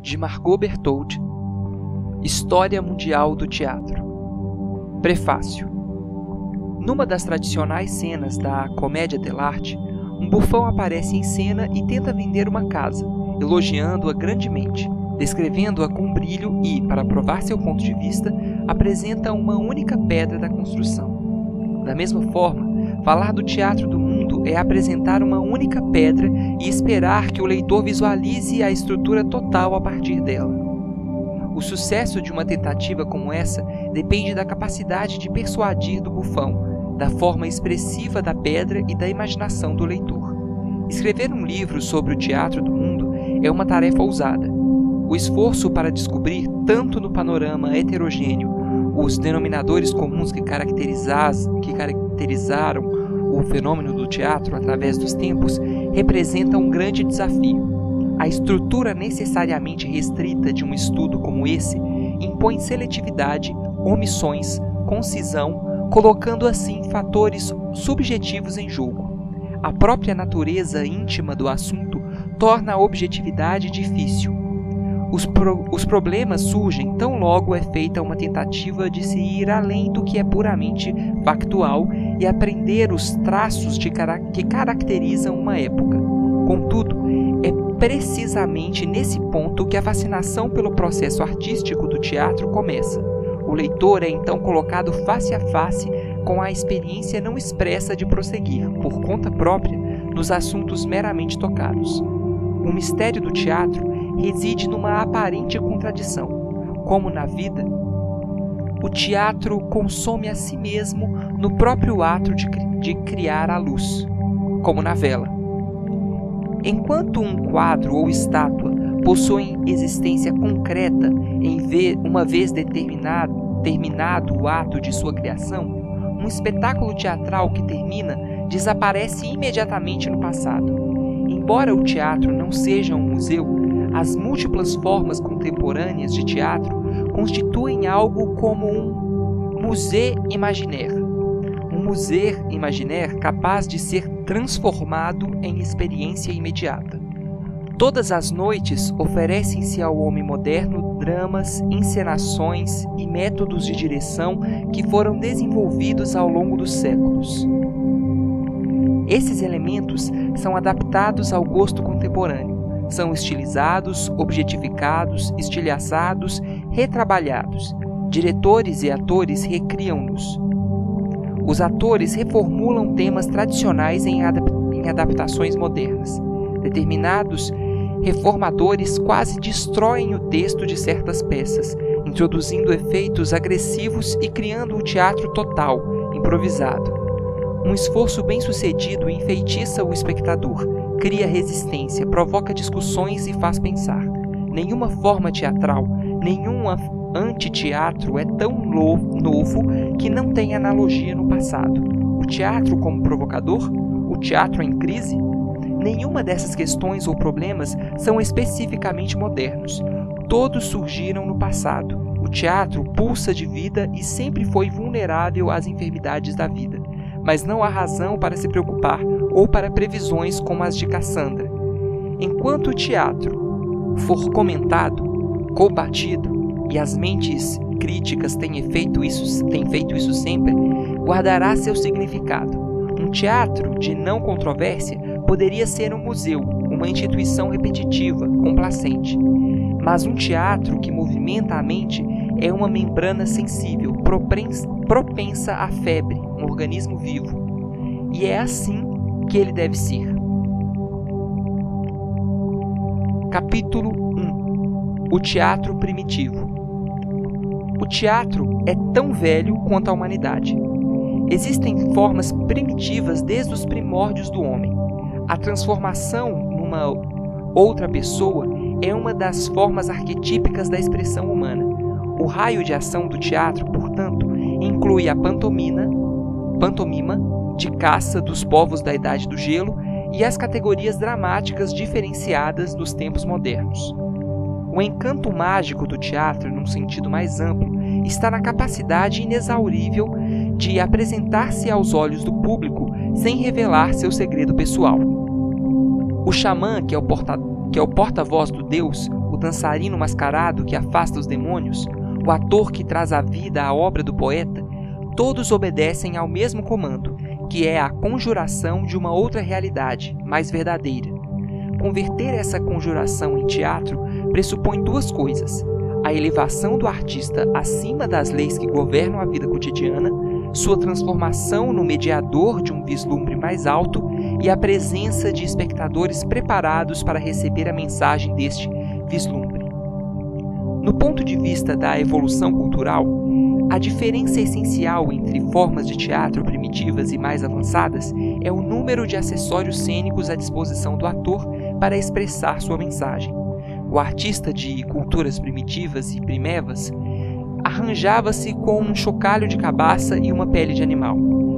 de Margot Bertoldi, História Mundial do Teatro. Prefácio. Numa das tradicionais cenas da Comédia dell'arte, um bufão aparece em cena e tenta vender uma casa, elogiando-a grandemente, descrevendo-a com brilho e, para provar seu ponto de vista, apresenta uma única pedra da construção. Da mesma forma, falar do teatro do mundo é apresentar uma única pedra e esperar que o leitor visualize a estrutura total a partir dela. O sucesso de uma tentativa como essa depende da capacidade de persuadir do bufão, da forma expressiva da pedra e da imaginação do leitor. Escrever um livro sobre o teatro do mundo é uma tarefa ousada. O esforço para descobrir, tanto no panorama heterogêneo, os denominadores comuns que caracterizaram o fenômeno do teatro através dos tempos representa um grande desafio. A estrutura necessariamente restrita de um estudo como esse impõe seletividade, omissões, concisão, colocando assim fatores subjetivos em jogo. A própria natureza íntima do assunto torna a objetividade difícil. Os problemas surgem tão logo é feita uma tentativa de se ir além do que é puramente factual e aprender os traços que caracterizam uma época. Contudo, é precisamente nesse ponto que a fascinação pelo processo artístico do teatro começa. O leitor é então colocado face a face com a experiência não expressa de prosseguir, por conta própria, nos assuntos meramente tocados. O mistério do teatro reside numa aparente contradição. Como na vida, o teatro consome a si mesmo no próprio ato de criar a luz, como na vela. Enquanto um quadro ou estátua possuem existência concreta uma vez terminado o ato de sua criação, um espetáculo teatral que termina desaparece imediatamente no passado. Embora o teatro não seja um museu, as múltiplas formas contemporâneas de teatro constituem algo como um musée imaginaire. Um musée imaginaire capaz de ser transformado em experiência imediata. Todas as noites oferecem-se ao homem moderno dramas, encenações e métodos de direção que foram desenvolvidos ao longo dos séculos. Esses elementos são adaptados ao gosto contemporâneo. São estilizados, objetificados, estilhaçados, retrabalhados. Diretores e atores recriam-nos. Os atores reformulam temas tradicionais em adaptações modernas. Determinados reformadores quase destroem o texto de certas peças, introduzindo efeitos agressivos e criando um teatro total, improvisado. Um esforço bem-sucedido enfeitiça o espectador, cria resistência, provoca discussões e faz pensar. Nenhuma forma teatral, nenhum antiteatro é tão novo que não tenha analogia no passado. O teatro como provocador? O teatro em crise? Nenhuma dessas questões ou problemas são especificamente modernos. Todos surgiram no passado. O teatro pulsa de vida e sempre foi vulnerável às enfermidades da vida. Mas não há razão para se preocupar ou para previsões como as de Cassandra. Enquanto o teatro for comentado, combatido, e as mentes críticas têm feito isso sempre, guardará seu significado. Um teatro de não controvérsia poderia ser um museu, uma instituição repetitiva, complacente. Mas um teatro que movimenta a mente é uma membrana sensível, propensa à febre, um organismo vivo. E é assim que ele deve ser. Capítulo 1. O teatro primitivo. O teatro é tão velho quanto a humanidade. Existem formas primitivas desde os primórdios do homem. A transformação numa outra pessoa é uma das formas arquetípicas da expressão humana. O raio de ação do teatro, portanto, inclui a pantomima de caça dos povos da Idade do Gelo e as categorias dramáticas diferenciadas nos tempos modernos. O encanto mágico do teatro, num sentido mais amplo, está na capacidade inexaurível de apresentar-se aos olhos do público sem revelar seu segredo pessoal. O xamã, que é o porta-voz do Deus, o dançarino mascarado que afasta os demônios, o ator que traz à vida a obra do poeta, todos obedecem ao mesmo comando, que é a conjuração de uma outra realidade, mais verdadeira. Converter essa conjuração em teatro pressupõe duas coisas: a elevação do artista acima das leis que governam a vida cotidiana, sua transformação no mediador de um vislumbre mais alto e a presença de espectadores preparados para receber a mensagem deste vislumbre. No ponto de vista da evolução cultural, a diferença essencial entre formas de teatro primitivas e mais avançadas é o número de acessórios cênicos à disposição do ator para expressar sua mensagem. O artista de culturas primitivas e primevas arranjava-se com um chocalho de cabaça e uma pele de animal.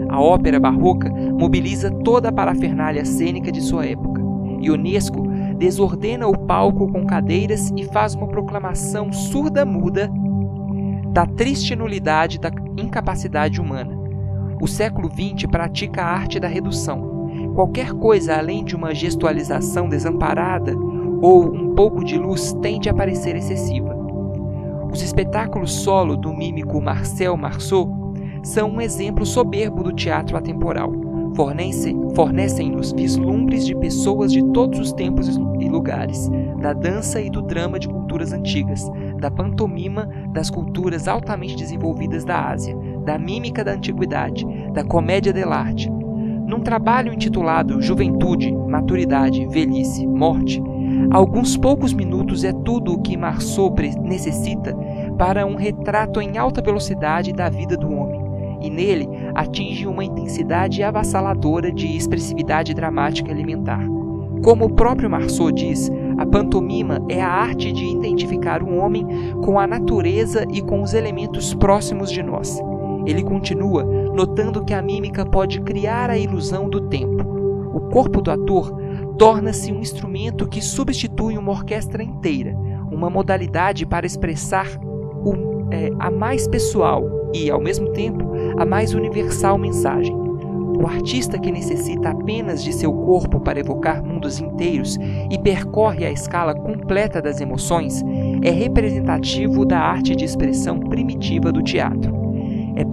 A ópera barroca mobiliza toda a parafernália cênica de sua época. Ionesco desordena o palco com cadeiras e faz uma proclamação surda-muda da triste nulidade da incapacidade humana. O século XX pratica a arte da redução. Qualquer coisa além de uma gestualização desamparada ou um pouco de luz tende a parecer excessiva. Os espetáculos solo do mímico Marcel Marceau são um exemplo soberbo do teatro atemporal. Fornecem-nos vislumbres de pessoas de todos os tempos e lugares, da dança e do drama de culturas antigas, da pantomima das culturas altamente desenvolvidas da Ásia, da mímica da antiguidade, da comédia dell'arte. Num trabalho intitulado Juventude, Maturidade, Velhice, Morte, alguns poucos minutos é tudo o que Marceau necessita para um retrato em alta velocidade da vida do homem, e nele atinge uma intensidade avassaladora de expressividade dramática elementar. Como o próprio Marceau diz, a pantomima é a arte de identificar o homem com a natureza e com os elementos próximos de nós. Ele continua notando que a mímica pode criar a ilusão do tempo. O corpo do ator torna-se um instrumento que substitui uma orquestra inteira, uma modalidade para expressar a mais pessoal e, ao mesmo tempo, a mais universal mensagem. O artista que necessita apenas de seu corpo para evocar mundos inteiros e percorre a escala completa das emoções é representativo da arte de expressão primitiva do teatro. O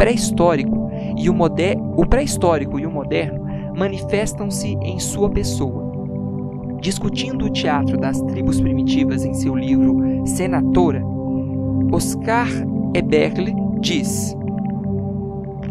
pré-histórico e o moderno manifestam-se em sua pessoa. Discutindo o teatro das tribos primitivas em seu livro Senatora, Oscar Eberle diz: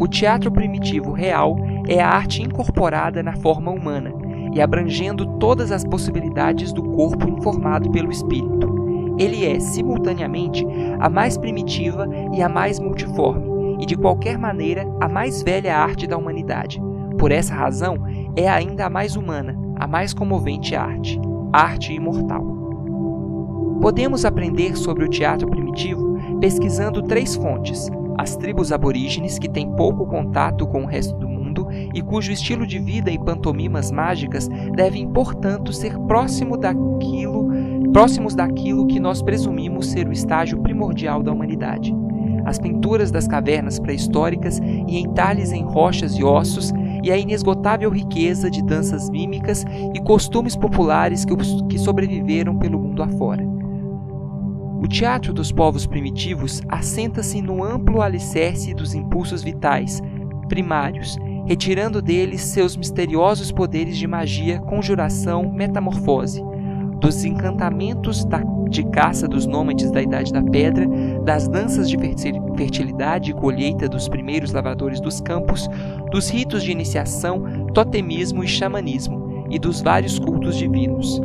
o teatro primitivo real é a arte incorporada na forma humana e abrangendo todas as possibilidades do corpo informado pelo espírito. Ele é, simultaneamente, a mais primitiva e a mais multiforme, e de qualquer maneira a mais velha arte da humanidade. Por essa razão, é ainda a mais humana, a mais comovente arte, arte imortal. Podemos aprender sobre o teatro primitivo pesquisando 3 fontes: as tribos aborígenes, que têm pouco contato com o resto do mundo e cujo estilo de vida e pantomimas mágicas devem, portanto, ser próximos daquilo que nós presumimos ser o estágio primordial da humanidade. As pinturas das cavernas pré-históricas e entalhes em rochas e ossos, e a inesgotável riqueza de danças mímicas e costumes populares que sobreviveram pelo mundo afora. O teatro dos povos primitivos assenta-se no amplo alicerce dos impulsos vitais, primários, retirando deles seus misteriosos poderes de magia, conjuração, metamorfose, dos encantamentos de caça dos nômades da Idade da Pedra, das danças de fertilidade e colheita dos primeiros lavradores dos campos, dos ritos de iniciação, totemismo e xamanismo, e dos vários cultos divinos.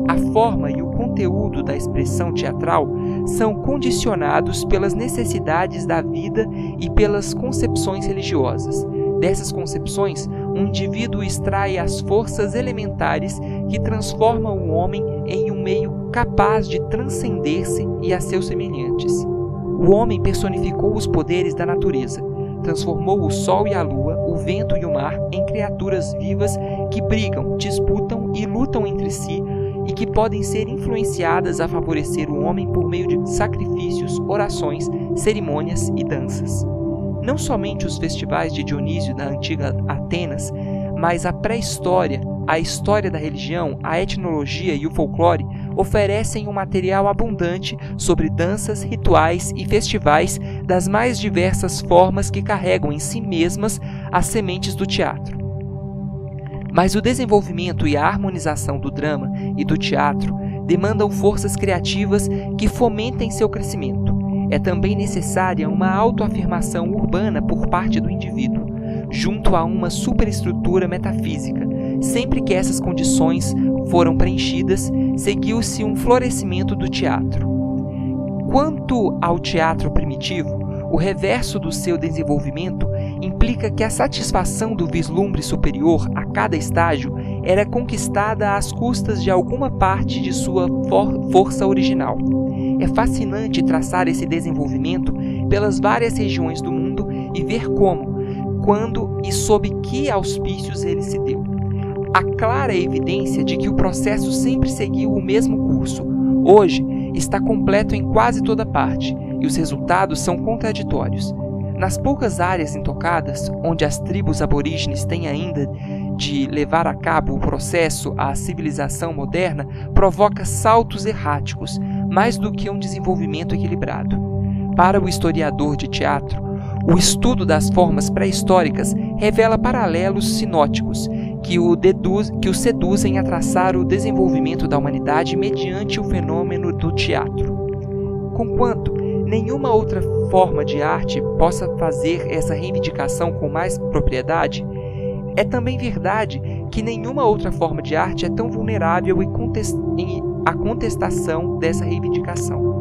A forma e o conteúdo da expressão teatral são condicionados pelas necessidades da vida e pelas concepções religiosas. Dessas concepções, um indivíduo extrai as forças elementares que transformam o homem em um meio capaz de transcender-se e a seus semelhantes. O homem personificou os poderes da natureza, transformou o sol e a lua, o vento e o mar em criaturas vivas que brigam, disputam e lutam entre si e que podem ser influenciadas a favorecer o homem por meio de sacrifícios, orações, cerimônias e danças. Não somente os festivais de Dionísio da antiga Atenas, mas a pré-história a história da religião, a etnologia e o folclore oferecem um material abundante sobre danças, rituais e festivais das mais diversas formas que carregam em si mesmas as sementes do teatro. Mas o desenvolvimento e a harmonização do drama e do teatro demandam forças criativas que fomentem seu crescimento. É também necessária uma autoafirmação urbana por parte do indivíduo, junto a uma superestrutura metafísica. Sempre que essas condições foram preenchidas, seguiu-se um florescimento do teatro. Quanto ao teatro primitivo, o reverso do seu desenvolvimento implica que a satisfação do vislumbre superior a cada estágio era conquistada às custas de alguma parte de sua força original. É fascinante traçar esse desenvolvimento pelas várias regiões do mundo e ver como, quando e sob que auspícios ele se deu. Há clara evidência de que o processo sempre seguiu o mesmo curso. Hoje está completo em quase toda parte, e os resultados são contraditórios. Nas poucas áreas intocadas, onde as tribos aborígenes têm ainda de levar a cabo o processo, a civilização moderna provoca saltos erráticos, mais do que um desenvolvimento equilibrado. Para o historiador de teatro, o estudo das formas pré-históricas revela paralelos sinóticos que o seduzem a traçar o desenvolvimento da humanidade mediante o fenômeno do teatro. Conquanto nenhuma outra forma de arte possa fazer essa reivindicação com mais propriedade, é também verdade que nenhuma outra forma de arte é tão vulnerável à contestação dessa reivindicação.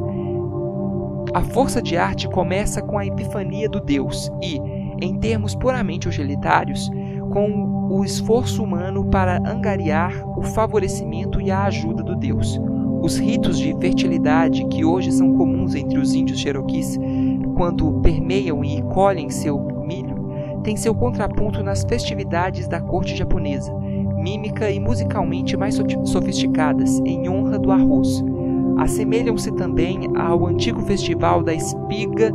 A força de arte começa com a epifania do Deus e, em termos puramente utilitários, com o esforço humano para angariar o favorecimento e a ajuda do Deus. Os ritos de fertilidade que hoje são comuns entre os índios cherokees, quando permeiam e colhem seu milho, têm seu contraponto nas festividades da corte japonesa, mímica e musicalmente mais sofisticadas, em honra do arroz. Assemelham-se também ao antigo festival da espiga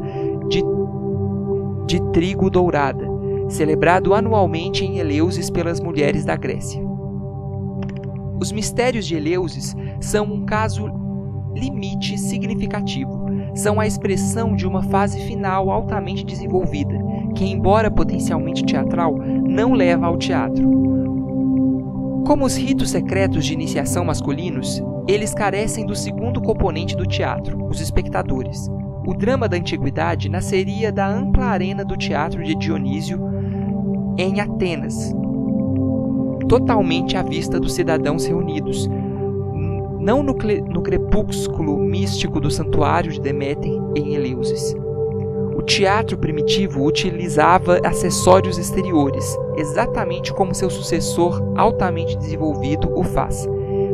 de trigo dourada, celebrado anualmente em Eleusis pelas mulheres da Grécia. Os mistérios de Eleusis são um caso limite significativo. São a expressão de uma fase final altamente desenvolvida, que, embora potencialmente teatral, não leva ao teatro. Como os ritos secretos de iniciação masculinos, eles carecem do segundo componente do teatro, os espectadores. O drama da antiguidade nasceria da ampla arena do teatro de Dionísio em Atenas, totalmente à vista dos cidadãos reunidos, não no crepúsculo místico do santuário de Deméter em Eleusis. O teatro primitivo utilizava acessórios exteriores, exatamente como seu sucessor altamente desenvolvido o faz.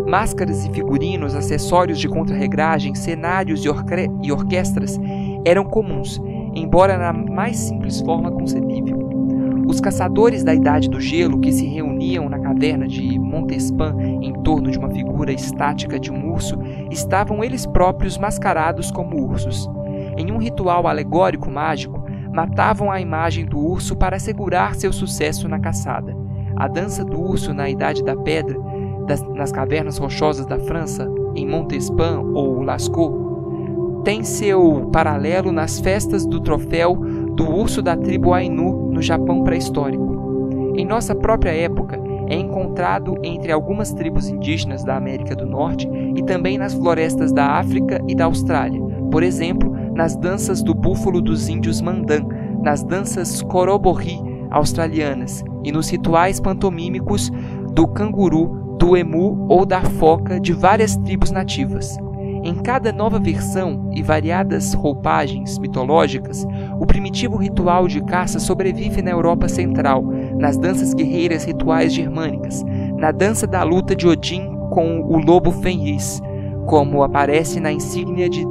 Máscaras e figurinos, acessórios de contrarregragem, cenários e orquestras eram comuns, embora na mais simples forma concebível. Os caçadores da Idade do Gelo, que se reuniam na caverna de Montespan em torno de uma figura estática de um urso, estavam eles próprios mascarados como ursos. Em um ritual alegórico mágico, matavam a imagem do urso para assegurar seu sucesso na caçada. A dança do urso na Idade da Pedra, nas cavernas rochosas da França, em Montespan ou Lascaux, tem seu paralelo nas festas do troféu do urso da tribo Ainu no Japão pré-histórico. Em nossa própria época, é encontrado entre algumas tribos indígenas da América do Norte e também nas florestas da África e da Austrália, por exemplo, nas danças do búfalo dos índios Mandan, nas danças Corobori australianas e nos rituais pantomímicos do canguru, do emu ou da foca de várias tribos nativas. Em cada nova versão e variadas roupagens mitológicas, o primitivo ritual de caça sobrevive na Europa Central, nas danças guerreiras rituais germânicas, na dança da luta de Odin com o lobo Fenris, como aparece na insígnia de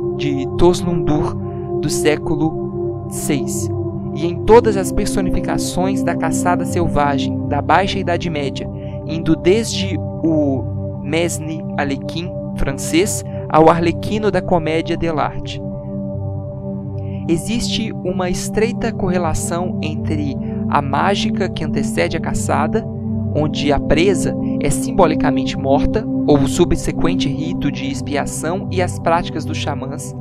Toslundur do século VI, e em todas as personificações da caçada selvagem da Baixa Idade Média, indo desde o Mesne Alequim francês ao Arlequino da comédia dell'arte. Existe uma estreita correlação entre a mágica que antecede a caçada, onde a presa é simbolicamente morta, ou o subsequente rito de expiação e as práticas dos xamãs,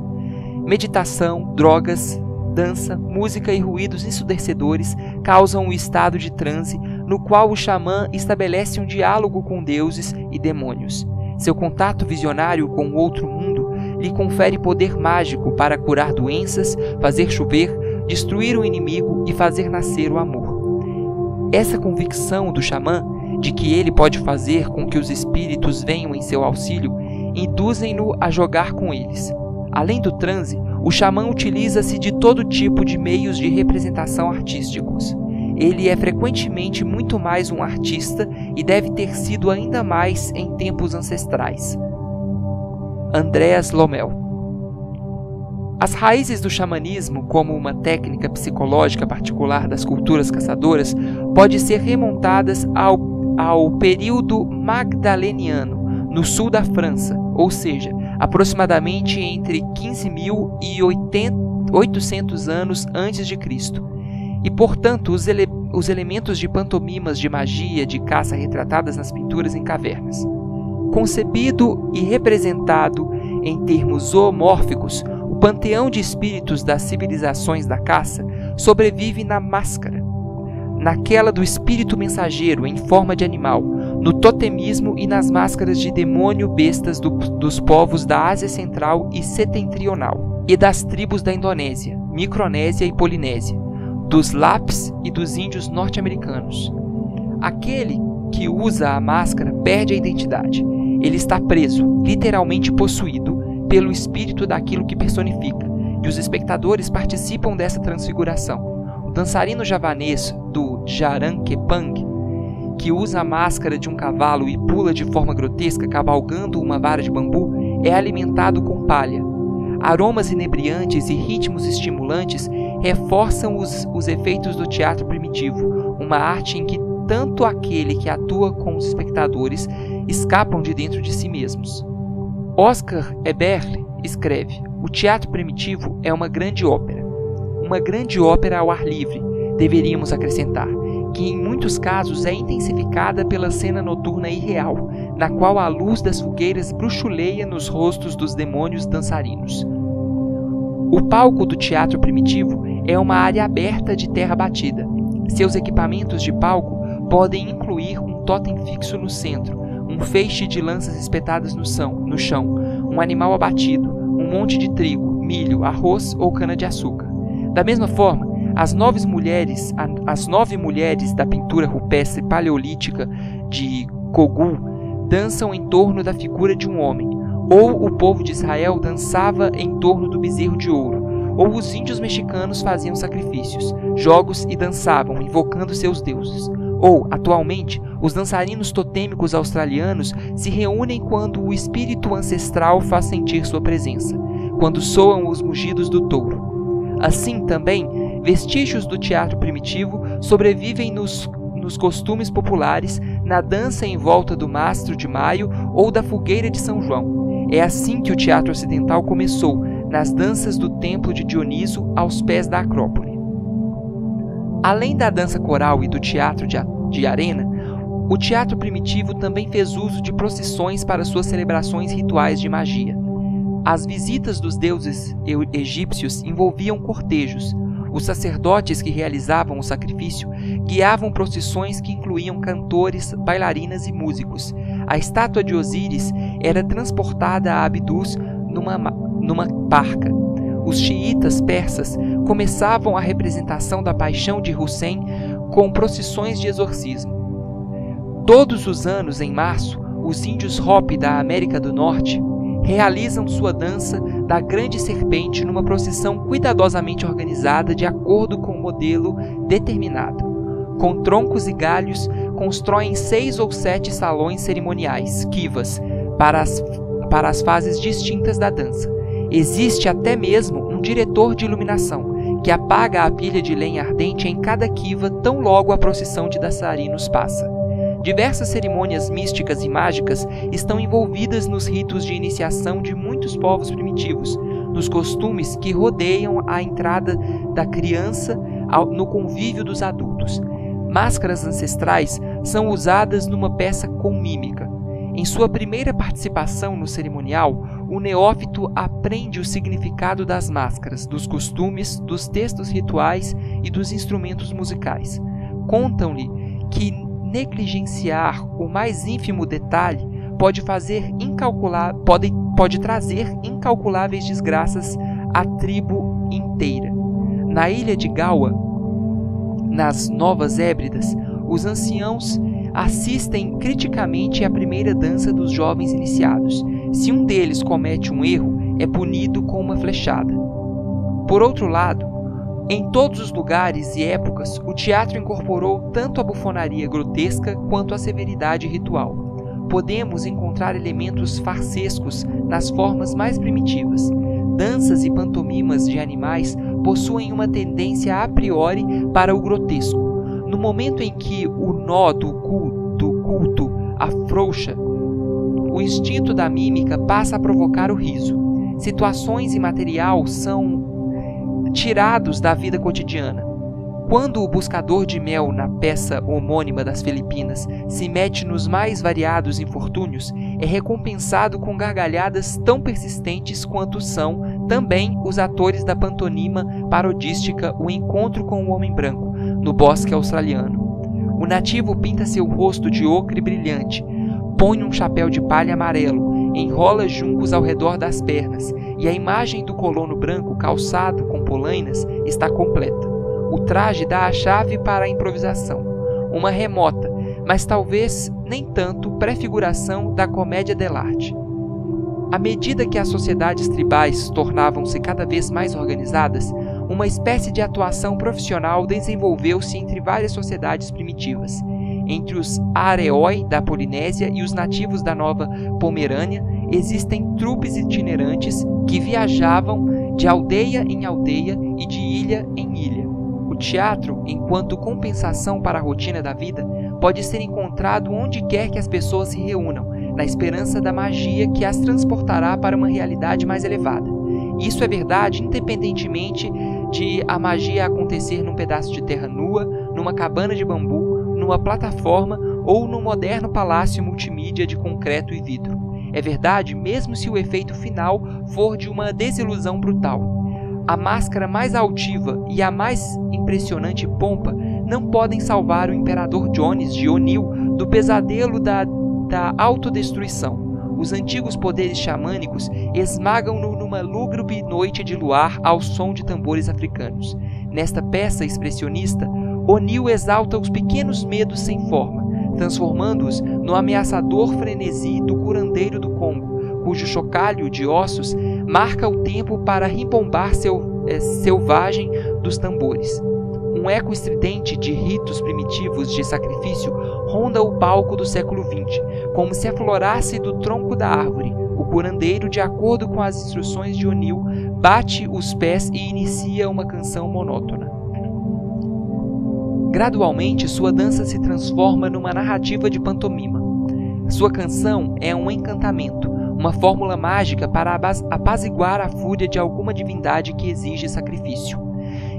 meditação, drogas, dança, música e ruídos ensurdecedores causam um estado de transe no qual o xamã estabelece um diálogo com deuses e demônios. Seu contato visionário com o outro mundo lhe confere poder mágico para curar doenças, fazer chover, destruir o inimigo e fazer nascer o amor. Essa convicção do xamã de que ele pode fazer com que os espíritos venham em seu auxílio induzem-no a jogar com eles. Além do transe, o xamã utiliza-se de todo tipo de meios de representação artísticos. Ele é frequentemente muito mais um artista e deve ter sido ainda mais em tempos ancestrais. Andreas Lommel. As raízes do xamanismo, como uma técnica psicológica particular das culturas caçadoras, podem ser remontadas ao período magdaleniano, no sul da França, ou seja, aproximadamente entre 15.000 e 800 anos antes de Cristo. E, portanto, os elementos de pantomimas de magia de caça retratadas nas pinturas em cavernas. Concebido e representado em termos zoomórficos, o panteão de espíritos das civilizações da caça sobrevive na máscara, naquela do espírito mensageiro em forma de animal, no totemismo e nas máscaras de demônio-bestas dos povos da Ásia Central e Setentrional, e das tribos da Indonésia, Micronésia e Polinésia, dos Lapes e dos índios norte-americanos. Aquele que usa a máscara perde a identidade. Ele está preso, literalmente possuído, pelo espírito daquilo que personifica, e os espectadores participam dessa transfiguração. O dançarino javanês do Jarankepang, que usa a máscara de um cavalo e pula de forma grotesca cavalgando uma vara de bambu, é alimentado com palha. Aromas inebriantes e ritmos estimulantes reforçam os efeitos do teatro primitivo, uma arte em que tanto aquele que atua com os espectadores escapam de dentro de si mesmos. Oscar Eberle escreve: o teatro primitivo é uma grande ópera ao ar livre, deveríamos acrescentar, que em muitos casos é intensificada pela cena noturna irreal, na qual a luz das fogueiras bruxuleia nos rostos dos demônios dançarinos. O palco do teatro primitivo é uma área aberta de terra batida. Seus equipamentos de palco podem incluir um totem fixo no centro, um feixe de lanças espetadas no chão, um animal abatido, um monte de trigo, milho, arroz ou cana-de-açúcar. Da mesma forma, as 9 mulheres da pintura rupestre paleolítica de Kogul dançam em torno da figura de um homem, ou o povo de Israel dançava em torno do bezerro de ouro, ou os índios mexicanos faziam sacrifícios, jogos e dançavam, invocando seus deuses. Ou, atualmente, os dançarinos totêmicos australianos se reúnem quando o espírito ancestral faz sentir sua presença, quando soam os mugidos do touro. Assim, também, vestígios do teatro primitivo sobrevivem nos costumes populares, na dança em volta do mastro de maio ou da fogueira de São João. É assim que o teatro ocidental começou, nas danças do templo de Dioniso aos pés da Acrópole. Além da dança coral e do teatro de arena, o teatro primitivo também fez uso de procissões para suas celebrações rituais de magia. As visitas dos deuses egípcios envolviam cortejos. Os sacerdotes que realizavam o sacrifício guiavam procissões que incluíam cantores, bailarinas e músicos. A estátua de Osíris era transportada a Abidos numa barca. Os xiitas persas começavam a representação da paixão de Hussein com procissões de exorcismo. Todos os anos, em março, os índios Hopi da América do Norte realizam sua dança da grande serpente numa procissão cuidadosamente organizada de acordo com um modelo determinado. Com troncos e galhos, constroem 6 ou 7 salões cerimoniais, kivas, para as fases distintas da dança. Existe até mesmo um diretor de iluminação, que apaga a pilha de lenha ardente em cada kiva tão logo a procissão de dançarinos passa. Diversas cerimônias místicas e mágicas estão envolvidas nos ritos de iniciação de muitos povos primitivos, nos costumes que rodeiam a entrada da criança no convívio dos adultos. Máscaras ancestrais são usadas numa peça com mímica. Em sua primeira participação no cerimonial, o neófito aprende o significado das máscaras, dos costumes, dos textos rituais e dos instrumentos musicais. Contam-lhe que negligenciar o mais ínfimo detalhe pode trazer incalculáveis desgraças à tribo inteira. Na ilha de Galwa, nas Novas Hébridas, os anciãos assistem criticamente à primeira dança dos jovens iniciados. Se um deles comete um erro, é punido com uma flechada. Por outro lado, em todos os lugares e épocas, o teatro incorporou tanto a bufonaria grotesca quanto a severidade ritual. Podemos encontrar elementos farsescos nas formas mais primitivas. Danças e pantomimas de animais possuem uma tendência a priori para o grotesco. No momento em que o nó do culto afrouxa, o instinto da mímica passa a provocar o riso. Situações e material são tirados da vida cotidiana. Quando o buscador de mel na peça homônima das Filipinas se mete nos mais variados infortúnios, é recompensado com gargalhadas tão persistentes quanto são também os atores da pantomima parodística O Encontro com o Homem Branco, no bosque australiano. O nativo pinta seu rosto de ocre brilhante, põe um chapéu de palha amarelo, enrola juncos ao redor das pernas, e a imagem do colono branco calçado com polainas está completa. O traje dá a chave para a improvisação, uma remota, mas talvez nem tanto prefiguração da comédia dell'arte. À medida que as sociedades tribais tornavam-se cada vez mais organizadas, uma espécie de atuação profissional desenvolveu-se entre várias sociedades primitivas. Entre os Areoi da Polinésia e os nativos da Nova Pomerânia, existem trupes itinerantes que viajavam de aldeia em aldeia e de ilha em ilha. O teatro, enquanto compensação para a rotina da vida, pode ser encontrado onde quer que as pessoas se reúnam, na esperança da magia que as transportará para uma realidade mais elevada. Isso é verdade independentemente de a magia acontecer num pedaço de terra nua, numa cabana de bambu, numa plataforma ou num moderno palácio multimídia de concreto e vidro. É verdade mesmo se o efeito final for de uma desilusão brutal. A máscara mais altiva e a mais impressionante pompa não podem salvar o imperador Jones de O'Neill do pesadelo da autodestruição. Os antigos poderes xamânicos esmagam-no numa lúgubre noite de luar ao som de tambores africanos. Nesta peça expressionista, O'Neill exalta os pequenos medos sem forma, transformando-os no ameaçador frenesi do curandeiro do Congo, cujo chocalho de ossos marca o tempo para ribombar selvagem dos tambores. Um eco estridente de ritos primitivos de sacrifício ronda o palco do século XX, como se aflorasse do tronco da árvore. O curandeiro, de acordo com as instruções de O'Neill, bate os pés e inicia uma canção monótona. Gradualmente, sua dança se transforma numa narrativa de pantomima. Sua canção é um encantamento, uma fórmula mágica para apaziguar a fúria de alguma divindade que exige sacrifício.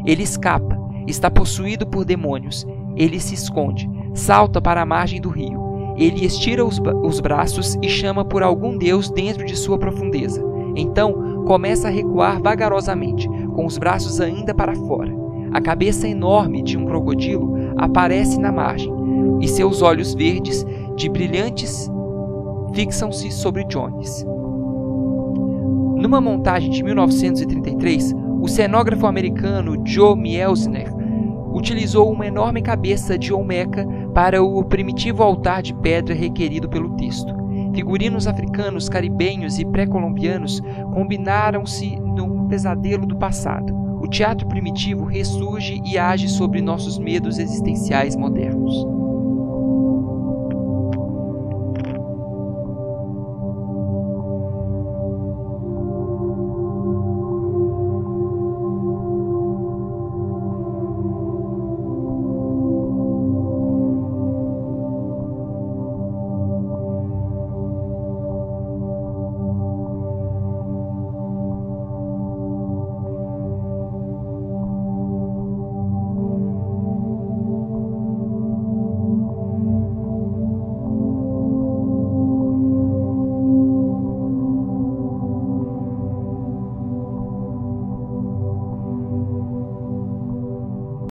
Ele escapa, está possuído por demônios, ele se esconde, salta para a margem do rio. Ele estira os braços e chama por algum deus dentro de sua profundeza. Então, começa a recuar vagarosamente, com os braços ainda para fora. A cabeça enorme de um crocodilo aparece na margem, e seus olhos verdes, de brilhantes, fixam-se sobre Jones. Numa montagem de 1933, o cenógrafo americano Joe Mielzner utilizou uma enorme cabeça de Olmeca para o primitivo altar de pedra requerido pelo texto. Figurinos africanos, caribenhos e pré-colombianos combinaram-se num pesadelo do passado. O teatro primitivo ressurge e age sobre nossos medos existenciais modernos.